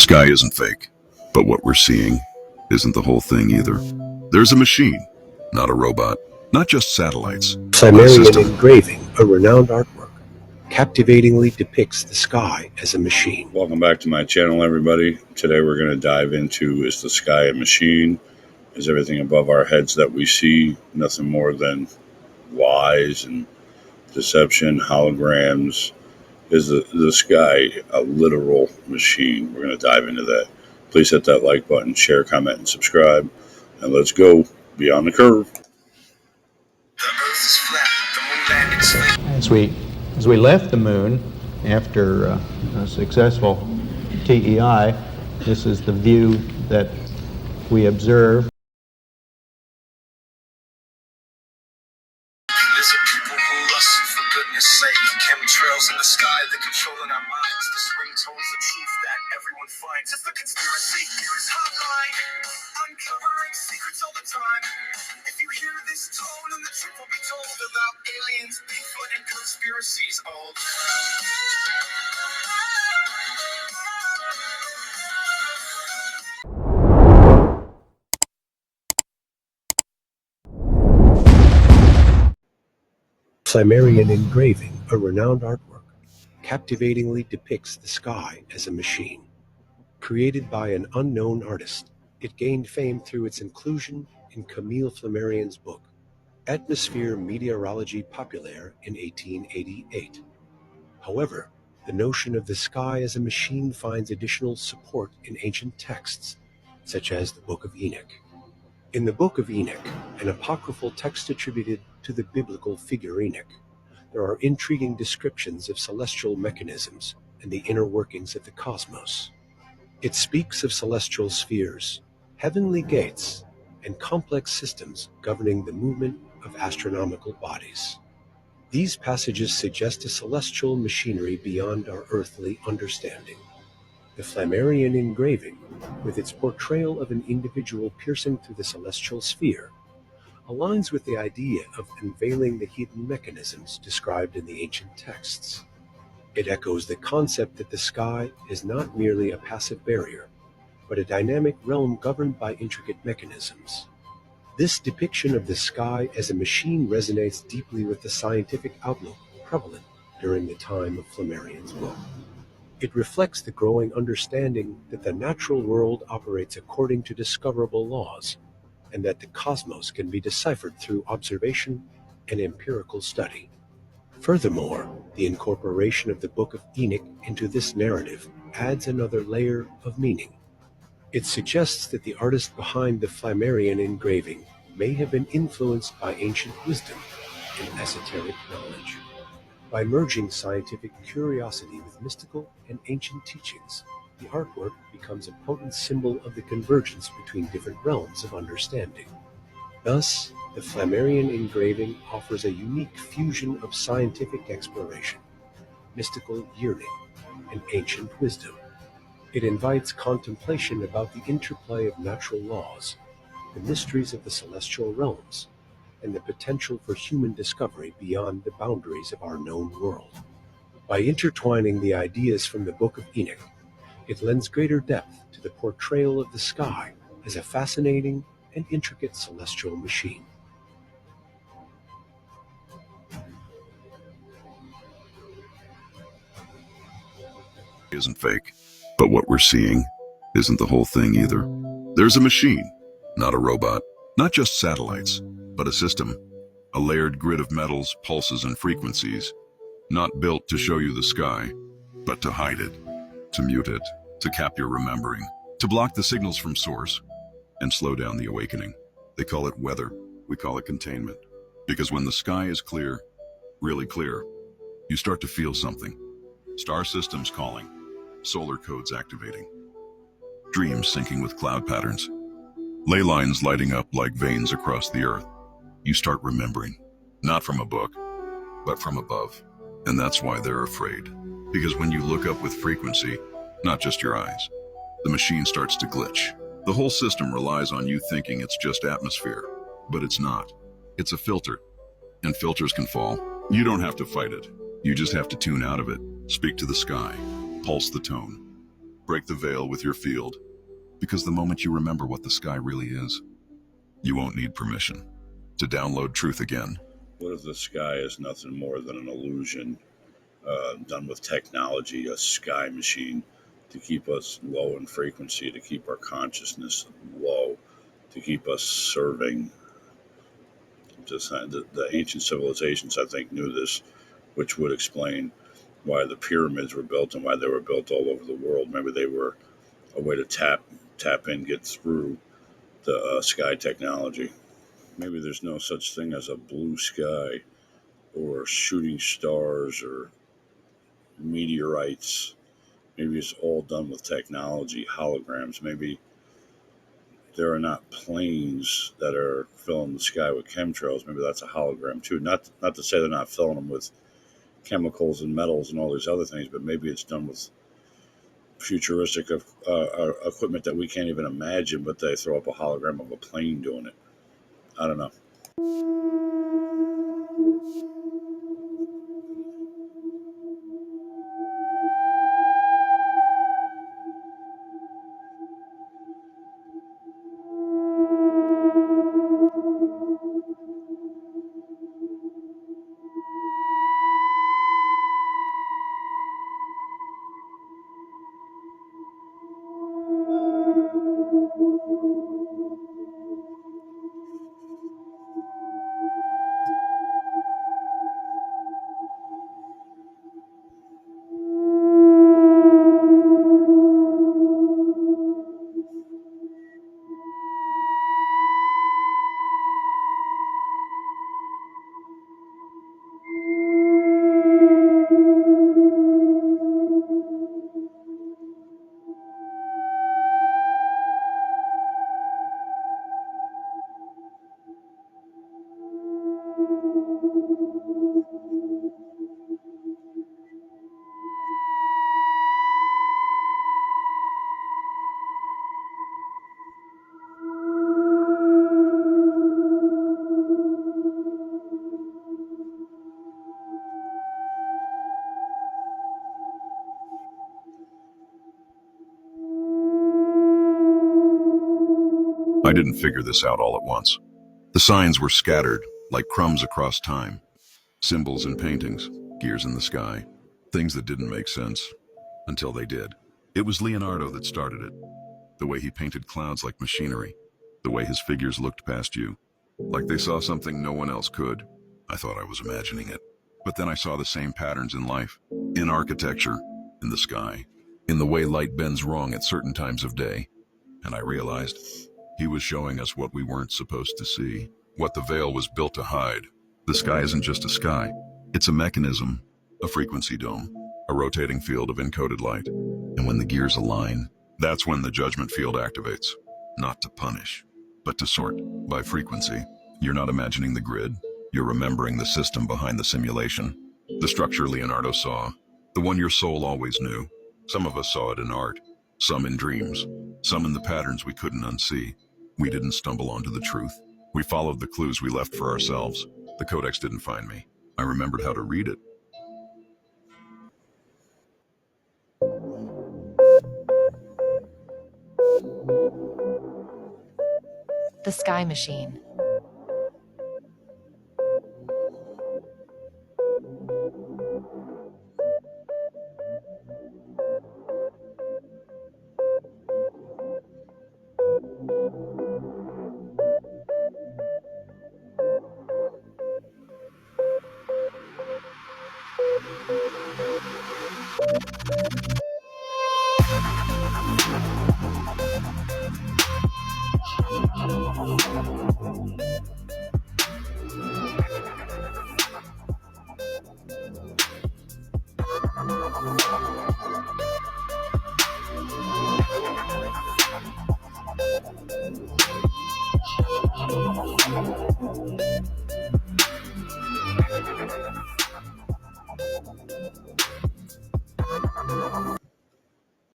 Sky isn't fake, but what we're seeing isn't the whole thing either. There's a machine, not a robot, not just satellites, but a Cimmerian system. engraving, a renowned artwork, captivatingly depicts the sky as a machine. Welcome back to my channel, everybody. Today we're going to dive into, is the sky a machine? Is everything above our heads that we see nothing more than lies and deception, holograms? Is the sky a literal machine? We're going to dive into that. Please hit that like button, share, comment, and subscribe. And let's go beyond the curve. As we left the moon after a successful TEI, this is the view that we observe. There's a people who lust for goodness sake. Chemtrails in the sky, they're controlling our minds. This ringtone's the truth that everyone finds. It's the conspiracy theorist hotline, uncovering secrets all the time. If you hear this tone, and the truth will be told about aliens, Bigfoot, and conspiracies all. Cimmerian engraving, a renowned artwork, captivatingly depicts the sky as a machine. Created by an unknown artist, it gained fame through its inclusion in Camille Flammarion's book, Atmosphère Météorologie Populaire, in 1888. However, the notion of the sky as a machine finds additional support in ancient texts, such as the Book of Enoch. In the Book of Enoch, an apocryphal text attributed to the biblical figure Enoch, there are intriguing descriptions of celestial mechanisms and the inner workings of the cosmos. It speaks of celestial spheres, heavenly gates, and complex systems governing the movement of astronomical bodies. These passages suggest a celestial machinery beyond our earthly understanding. The Flammarion engraving, with its portrayal of an individual piercing through the celestial sphere, aligns with the idea of unveiling the hidden mechanisms described in the ancient texts. It echoes the concept that the sky is not merely a passive barrier, but a dynamic realm governed by intricate mechanisms. This depiction of the sky as a machine resonates deeply with the scientific outlook prevalent during the time of Flammarion's book. It reflects the growing understanding that the natural world operates according to discoverable laws, and that the cosmos can be deciphered through observation and empirical study. Furthermore, the incorporation of the Book of Enoch into this narrative adds another layer of meaning. It suggests that the artist behind the Flammarion engraving may have been influenced by ancient wisdom and esoteric knowledge. By merging scientific curiosity with mystical and ancient teachings, the artwork becomes a potent symbol of the convergence between different realms of understanding. Thus, the Flammarion engraving offers a unique fusion of scientific exploration, mystical yearning, and ancient wisdom. It invites contemplation about the interplay of natural laws, the mysteries of the celestial realms, and the potential for human discovery beyond the boundaries of our known world. By intertwining the ideas from the Book of Enoch, it lends greater depth to the portrayal of the sky as a fascinating and intricate celestial machine. Isn't fake, but what we're seeing isn't the whole thing either. There's a machine, not a robot, not just satellites, but a system, a layered grid of metals, pulses, and frequencies, not built to show you the sky, but to hide it, to mute it, to cap your remembering, to block the signals from source, and slow down the awakening. They call it weather, we call it containment. Because when the sky is clear, really clear, you start to feel something. Star systems calling, solar codes activating, dreams syncing with cloud patterns, ley lines lighting up like veins across the earth. You start remembering, not from a book, but from above. And that's why they're afraid. Because when you look up with frequency, not just your eyes, the machine starts to glitch. The whole system relies on you thinking it's just atmosphere, but it's not. It's a filter, and filters can fall. You don't have to fight it. You just have to tune out of it, speak to the sky, pulse the tone, Break the veil with your field, because the moment you remember what the sky really is, you won't need permission to download truth again. What if the sky is nothing more than an illusion done with technology, a sky machine to keep us low in frequency, to keep our consciousness low, to keep us serving? The ancient civilizations, I think, knew this, which would explain why the pyramids were built and why they were built all over the world. Maybe they were a way to tap in, get through the sky technology. Maybe there's no such thing as a blue sky or shooting stars or meteorites. Maybe it's all done with technology, holograms. Maybe there are not planes that are filling the sky with chemtrails. Maybe that's a hologram too. Not to say they're not filling them with chemicals and metals and all these other things, but maybe it's done with futuristic equipment that we can't even imagine, but they throw up a hologram of a plane doing it. I don't know. I didn't figure this out all at once. The signs were scattered like crumbs across time. Symbols and paintings, gears in the sky, things that didn't make sense until they did. It was Leonardo that started it. The way he painted clouds like machinery, the way his figures looked past you, like they saw something no one else could. I thought I was imagining it. But then I saw the same patterns in life, in architecture, in the sky, in the way light bends wrong at certain times of day. And I realized he was showing us what we weren't supposed to see, what the veil was built to hide. The sky isn't just a sky. It's a mechanism, a frequency dome, a rotating field of encoded light. And when the gears align, that's when the judgment field activates. Not to punish, but to sort by frequency. You're not imagining the grid. You're remembering the system behind the simulation. The structure Leonardo saw, the one your soul always knew. Some of us saw it in art, some in dreams, some in the patterns we couldn't unsee. We didn't stumble onto the truth. We followed the clues we left for ourselves. The codex didn't find me. I remembered how to read it. The Sky Machine.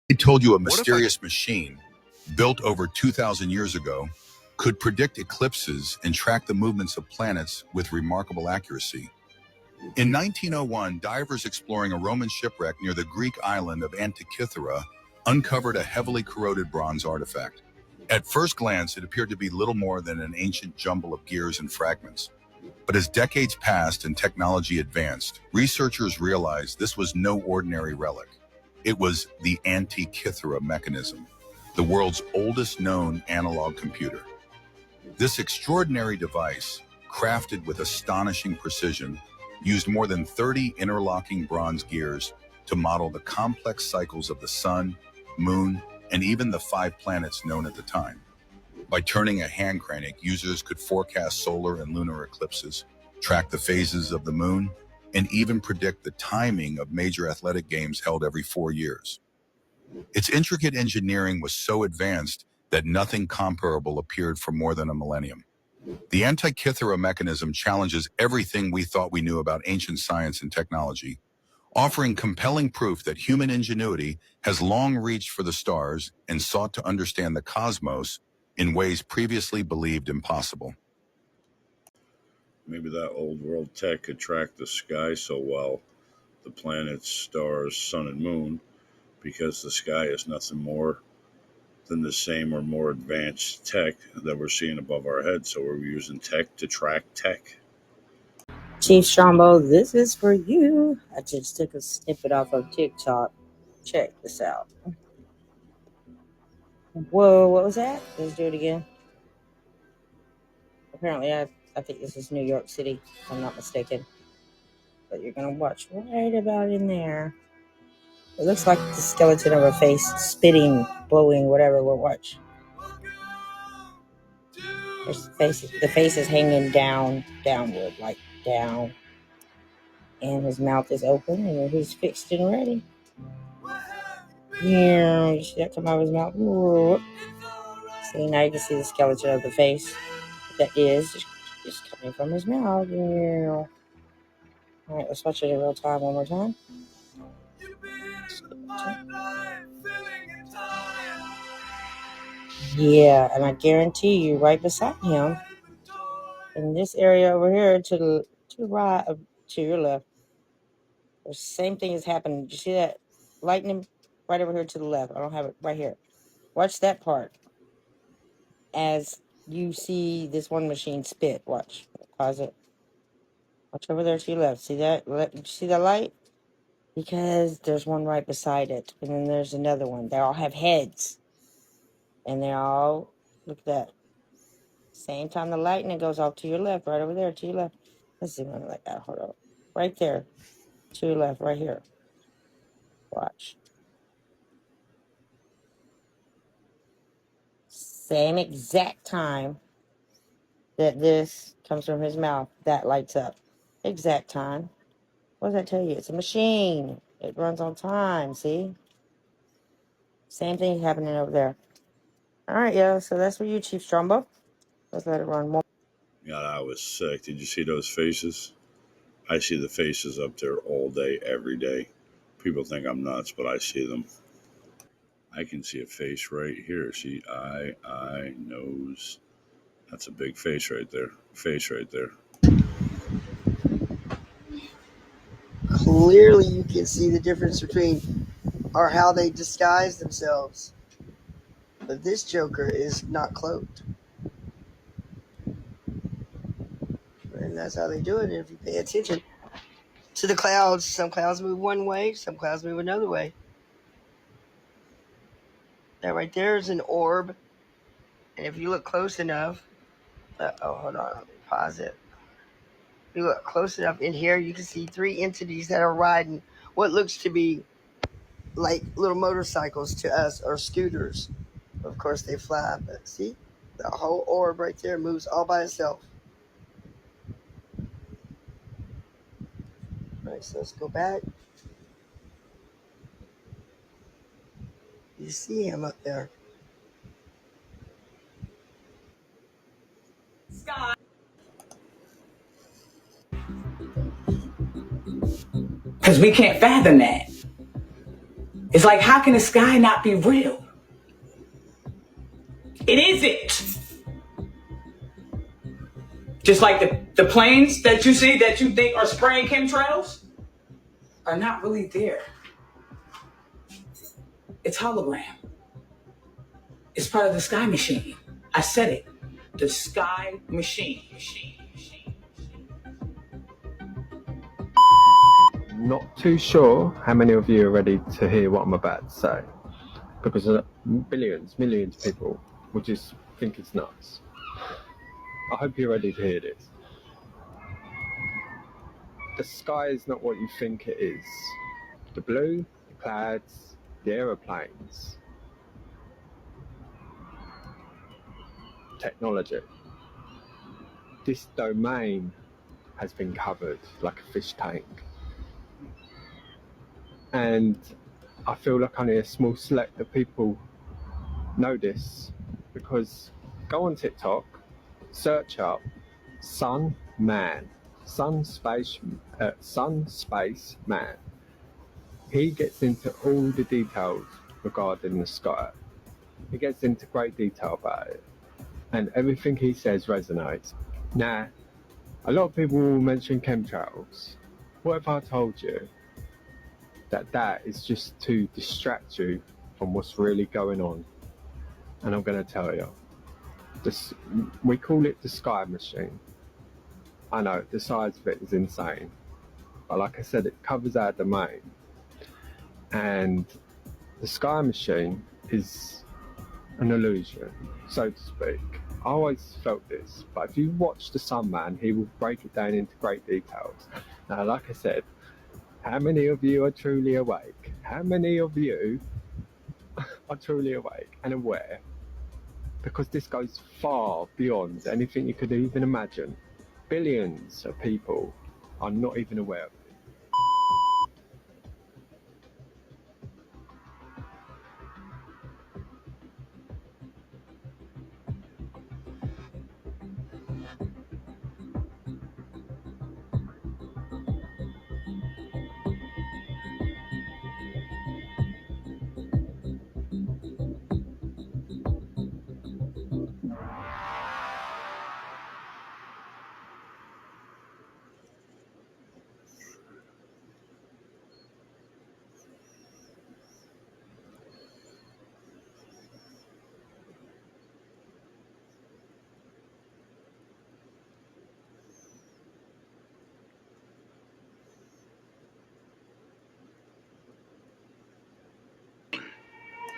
They told you a mysterious machine built over 2,000 years ago could predict eclipses and track the movements of planets with remarkable accuracy. In 1901, divers exploring a Roman shipwreck near the Greek island of Antikythera uncovered a heavily corroded bronze artifact. At first glance, it appeared to be little more than an ancient jumble of gears and fragments. But as decades passed and technology advanced, researchers realized this was no ordinary relic. It was the Antikythera mechanism, the world's oldest known analog computer. This extraordinary device, crafted with astonishing precision, used more than 30 interlocking bronze gears to model the complex cycles of the sun, moon, and even the 5 planets known at the time. By turning a hand crank, users could forecast solar and lunar eclipses, track the phases of the moon, and even predict the timing of major athletic games held every 4 years. Its intricate engineering was so advanced that nothing comparable appeared for more than a millennium. The Antikythera mechanism challenges everything we thought we knew about ancient science and technology, offering compelling proof that human ingenuity has long reached for the stars and sought to understand the cosmos in ways previously believed impossible. Maybe that old world tech could track the sky so well, the planets, stars, sun, and moon, because the sky is nothing more than the same or more advanced tech that we're seeing above our heads. So we're using tech to track tech. Chief Strombo, this is for you. I just took a snippet off of TikTok. Check this out. Whoa, what was that? Let's do it again. Apparently, I think this is New York City, if I'm not mistaken. But you're going to watch right about in there. It looks like the skeleton of a face, spitting, blowing, whatever. We'll watch. There's the face is hanging downward, like down. And his mouth is open, and he's fixed and ready. Yeah, you see that come out of his mouth? Whoa. See, now you can see the skeleton of the face. That is just coming from his mouth. Yeah. All right, let's watch it in real time one more time. Yeah, and I guarantee you, right beside him, in this area over here, to the right, to your left, the same thing is happening. Did you see that lightning right over here to the left? I don't have it right here. Watch that part as you see this one machine spit. Watch. Pause it. Watch over there to your left. See that? See the light? Because there's one right beside it. And then there's another one. They all have heads. And they all, look at that. Same time the lightning goes off to your left, right over there to your left. Let's see one like that. Hold on. Right there. To your left, right here. Watch. Same exact time that this comes from his mouth, that lights up. Exact time. What does that tell you? It's a machine. It runs on time, see? Same thing happening over there. All right, yeah, so that's for you, Chief Strombo. Let's let it run more. God, I was sick. Did you see those faces? I see the faces up there all day, every day. People think I'm nuts, but I see them. I can see a face right here. See, eye, nose. That's a big face right there. Face right there. Clearly you can see the difference between or how they disguise themselves. But this Joker is not cloaked. And that's how they do it. And if you pay attention to the clouds, some clouds move one way, some clouds move another way. That right there is an orb. And if you look close enough, hold on, let me pause it. If you look close enough in here, you can see 3 entities that are riding what looks to be like little motorcycles to us, or scooters. Of course they fly, but see, the whole orb right there moves all by itself. All right, so let's go back. You see him up there. Because we can't fathom that. It's like, how can the sky not be real? It isn't. Just like the planes that you see that you think are spraying chemtrails are not really there. It's hologram. It's part of the Sky Machine. I said it. The Sky Machine. Not too sure how many of you are ready to hear what I'm about to say, because billions, millions of people will just think it's nuts. I hope you're ready to hear this. The sky is not what you think it is. The blue, the clouds, the aeroplanes, technology. This domain has been covered like a fish tank. And I feel like only a small select of people know this, because go on TikTok, search up Sun Man, Sun Space Man. He gets into all the details regarding the sky. He gets into great detail about it, and everything he says resonates. Now, a lot of people will mention chemtrails. What if I told you that that is just to distract you from what's really going on? And I'm going to tell you. We call it the Sky Machine. I know, the size of it is insane. But like I said, it covers our domain. And the Sky Machine is an illusion, so to speak. I always felt this, but if you watch The Sun Man, he will break it down into great details. Now, like I said, how many of you are truly awake? How many of you are truly awake and aware? Because this goes far beyond anything you could even imagine. Billions of people are not even aware of it.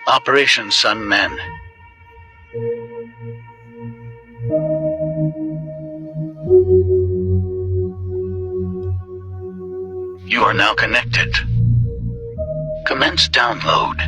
Operation Sun Man. You are now connected. Commence download.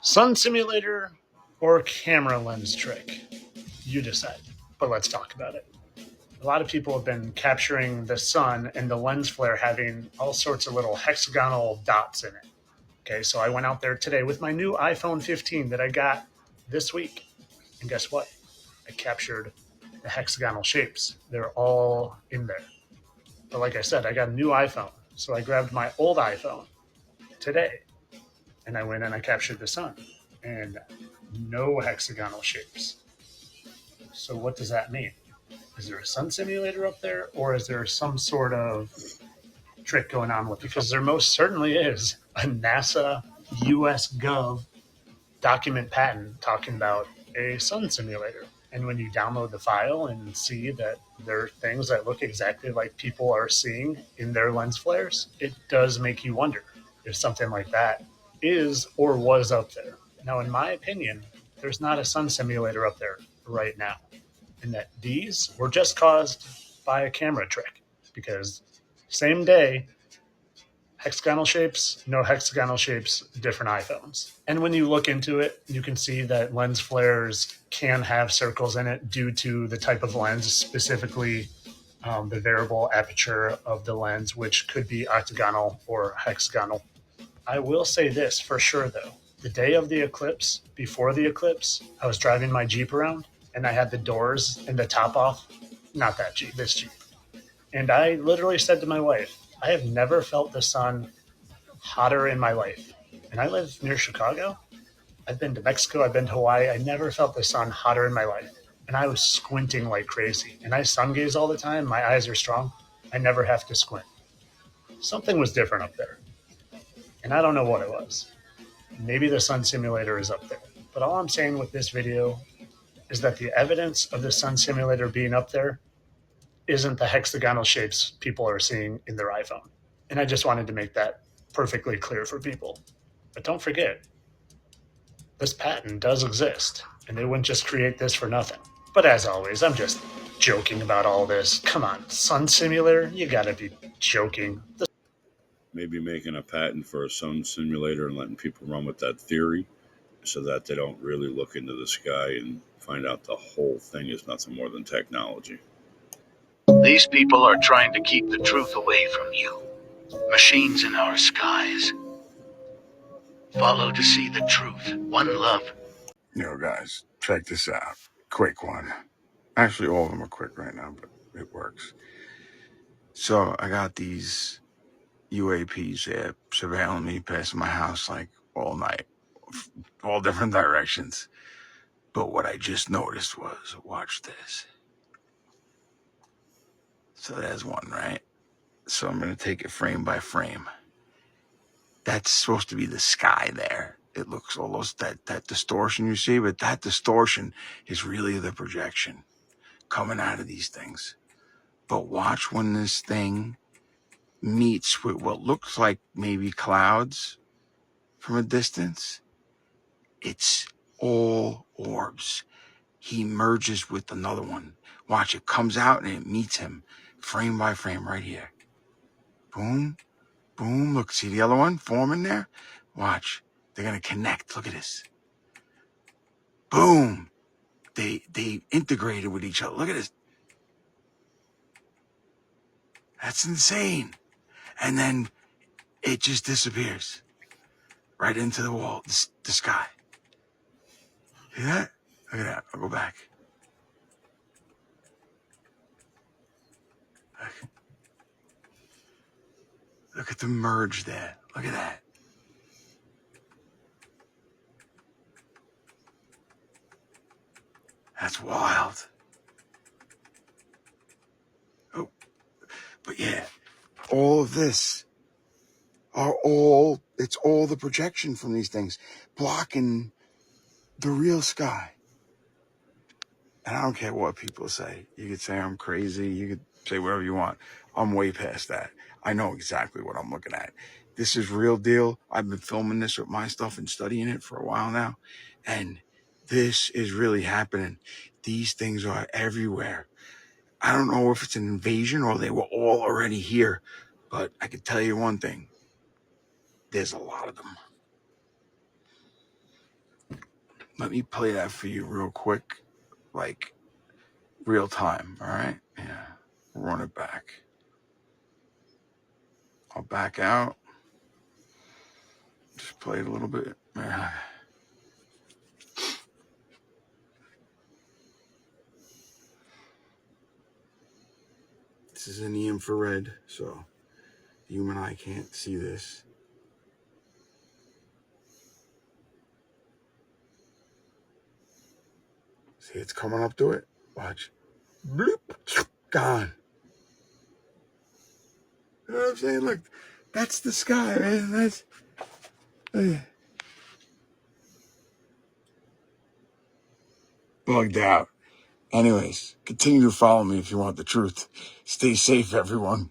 Sun simulator or camera lens trick? You decide. But let's talk about it. A lot of people have been capturing the sun and the lens flare having all sorts of little hexagonal dots in it. Okay, so I went out there today with my new iPhone 15 that I got this week. And guess what? I captured the hexagonal shapes. They're all in there. But like I said, I got a new iPhone. So I grabbed my old iPhone today and I went and I captured the sun and no hexagonal shapes. So what does that mean? Is there a sun simulator up there, or is there some sort of trick going on with it? Because there most certainly is a NASA US Gov document patent talking about a sun simulator. And when you download the file and see that there are things that look exactly like people are seeing in their lens flares, it does make you wonder if something like that is or was up there. Now, in my opinion, there's not a sun simulator up there right now, and that these were just caused by a camera trick, because same day, hexagonal shapes, no hexagonal shapes, different iPhones. And when you look into it, you can see that lens flares can have circles in it due to the type of lens, specifically the variable aperture of the lens, which could be octagonal or hexagonal. I will say this for sure, though. The day of the eclipse, before the eclipse, I was driving my Jeep around and I had the doors and the top off. Not that Jeep, this Jeep. And I literally said to my wife, I have never felt the sun hotter in my life. And I live near Chicago. I've been to Mexico. I've been to Hawaii. I never felt the sun hotter in my life. And I was squinting like crazy. And I sun gaze all the time. My eyes are strong. I never have to squint. Something was different up there. And I don't know what it was. Maybe the sun simulator is up there. But all I'm saying with this video is that the evidence of the sun simulator being up there isn't the hexagonal shapes people are seeing in their iPhone. And I just wanted to make that perfectly clear for people. But don't forget, this patent does exist, and they wouldn't just create this for nothing. But as always, I'm just joking about all this. Come on, sun simulator? You gotta be joking. Maybe making a patent for a sun simulator and letting people run with that theory so that they don't really look into the sky and find out the whole thing is nothing more than technology. These people are trying to keep the truth away from you. Machines in our skies. Follow to see the truth. One love. Yo, guys, check this out. Quick one. Actually, all of them are quick right now, but it works. So I got these UAPs there surveilling me, passing my house like all night, all different directions. But what I just noticed was, watch this. So there's one, right? So I'm going to take it frame by frame. That's supposed to be the sky there. It looks almost that distortion you see, but that distortion is really the projection coming out of these things. But watch when this thing meets with what looks like maybe clouds from a distance. It's all orbs. He merges with another one. Watch, it comes out and it meets him frame by frame right here. Boom, boom. Look, see the other one forming there? Watch, they're going to connect. Look at this. Boom. They integrated with each other. Look at this. That's insane. And then it just disappears right into the wall, the sky. See that? Look at that. I'll go back. Look at the merge there. Look at that. That's wild. Oh, but yeah, all of this it's all the projection from these things blocking the real sky. And I don't care what people say. You could say I'm crazy. You could say whatever you want. I'm way past that. I know exactly what I'm looking at. This is real deal. I've been filming this with my stuff and studying it for a while now. And this is really happening. These things are everywhere. I don't know if it's an invasion or they were all already here. But I can tell you one thing. There's a lot of them. Let me play that for you real quick. Like real time, all right? Yeah, run it back. I'll back out. Just play it a little bit. This is in the infrared, so the human eye can't see this. See, it's coming up to it. Watch. Bloop. Gone. You know what I'm saying? Look, that's the sky, man. That's... Bugged out. Anyways, continue to follow me if you want the truth. Stay safe, everyone.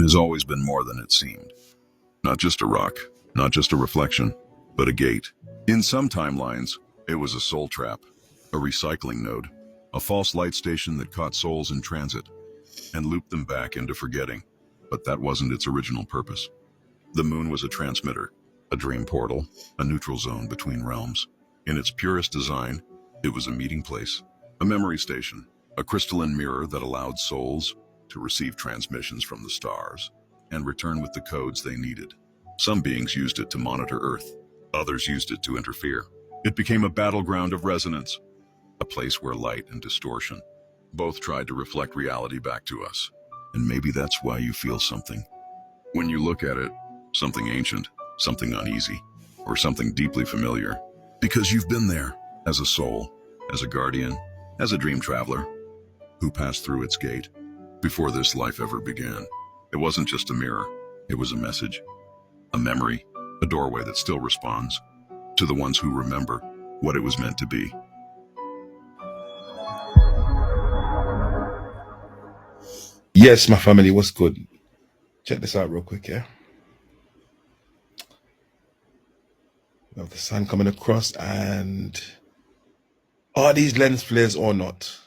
Has always been more than it seemed. Not just a rock, not just a reflection, but a gate. In some timelines, it was a soul trap, a recycling node, a false light station that caught souls in transit and looped them back into forgetting. But that wasn't its original purpose. The moon was a transmitter, a dream portal, a neutral zone between realms. In its purest design, it was a meeting place, a memory station, a crystalline mirror that allowed souls to receive transmissions from the stars and return with the codes they needed. Some beings used it to monitor Earth. Others used it to interfere. It became a battleground of resonance, a place where light and distortion both tried to reflect reality back to us. And maybe that's why you feel something. When you look at it, something ancient, something uneasy, or something deeply familiar, because you've been there as a soul, as a guardian, as a dream traveler who passed through its gate. before this life ever began. It wasn't just a mirror, it was a message, a memory, a doorway that still responds to the ones who remember what it was meant to be. Yes, my family, what's good? Check this out real quick, yeah? We have the sun coming across, and are these lens flares or not?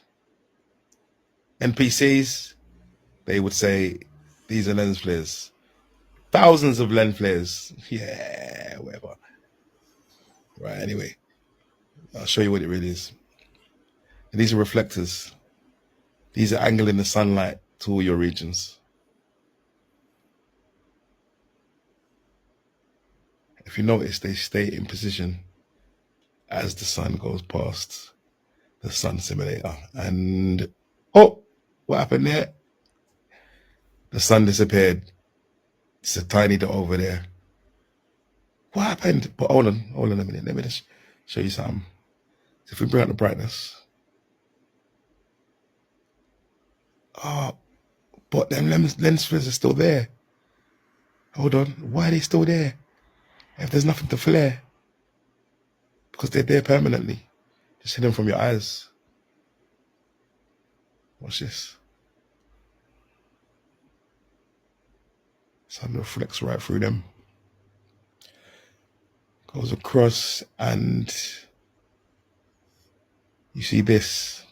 NPCs, they would say these are lens flares. Thousands of lens flares. Yeah, whatever. Right, anyway, I'll show you what it really is. And these are reflectors. These are angling the sunlight to all your regions. If you notice, they stay in position as the sun goes past the sun simulator. And, oh, what happened there? The sun disappeared. It's a tiny dot over there. What happened? But hold on a minute. Let me just show you something. So if we bring out the brightness. Oh, but them lens flares are still there. Hold on. Why are they still there? If there's nothing to flare. Because they're there permanently. Just hidden from your eyes. Watch this. Sun reflects right through them. Goes across, and you see this.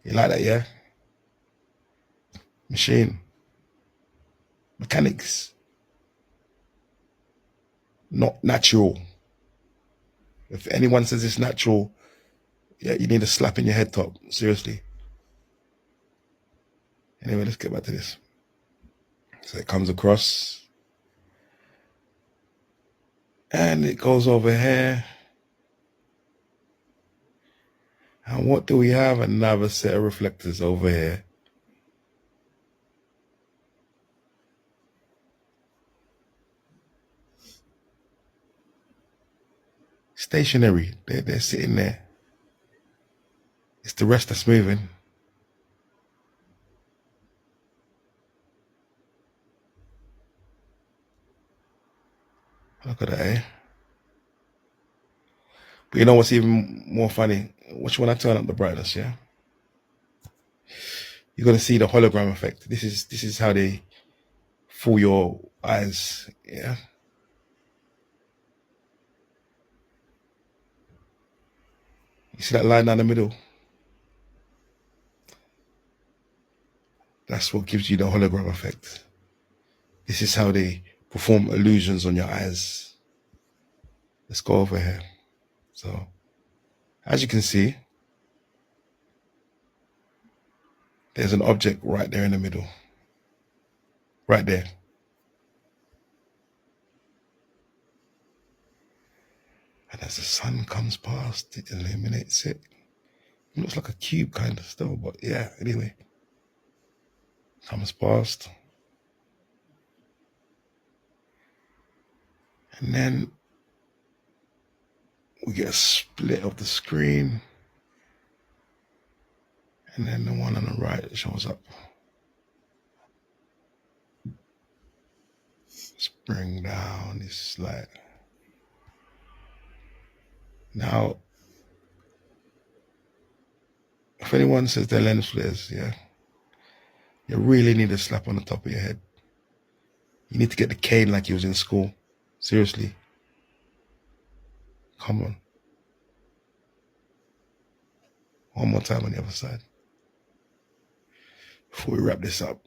You like that, yeah? Machine. Mechanics. Not natural. If anyone says it's natural, yeah, you need a slap in your head top. Seriously. Anyway, let's get back to this. So it comes across. And it goes over here. And what do we have? Another set of reflectors over here. Stationary. They're sitting there. It's the rest that's moving. Look at that, eh? But you know what's even more funny? Watch when I turn up the brightness, yeah? You're gonna see the hologram effect. This is how they fool your eyes, yeah? You see that line down the middle? That's what gives you the hologram effect. This is how they perform illusions on your eyes. Let's go over here. So, as you can see, there's an object right there in the middle. Right there. And as the sun comes past, it illuminates it. It looks like a cube kind of still, but yeah, anyway. Comes past. And then we get a split of the screen. And then the one on the right shows up. Let's bring down this light. Now, if anyone says they're lens flares, yeah, you really need a slap on the top of your head. You need to get the cane like you was in school. Seriously. Come on. One more time on the other side. Before we wrap this up.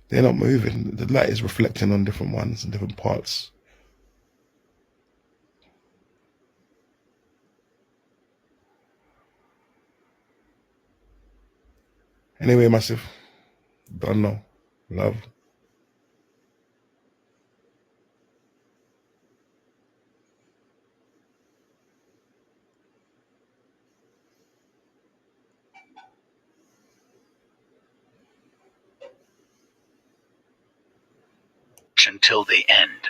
They're not moving. The light is reflecting on different ones and different parts. Anyway, massive. Don't know. Love. march until the end.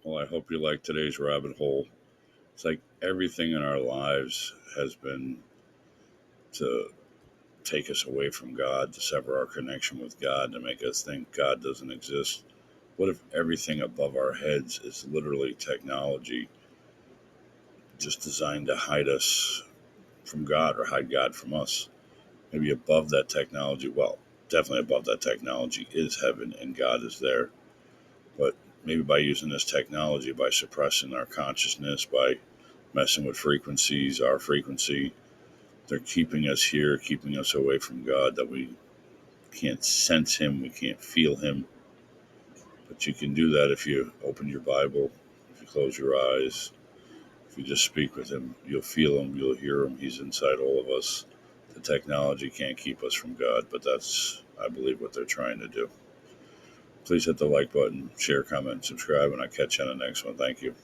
Well, I hope you like today's rabbit hole. It's like everything in our lives has been to take us away from God, to sever our connection with God, to make us think God doesn't exist. What if everything above our heads is literally technology just designed to hide us from God or hide God from us? Maybe above that technology, well, definitely above that technology is heaven and God is there. But maybe by using this technology, by suppressing our consciousness, by messing with frequencies, our frequency, they're keeping us here, keeping us away from God, that we can't sense Him, we can't feel Him. But you can do that if you open your Bible, if you close your eyes, if you just speak with Him. You'll feel Him, you'll hear Him. He's inside all of us. The technology can't keep us from God, but that's, I believe, what they're trying to do. Please hit the like button, share, comment, subscribe, and I'll catch you on the next one. Thank you.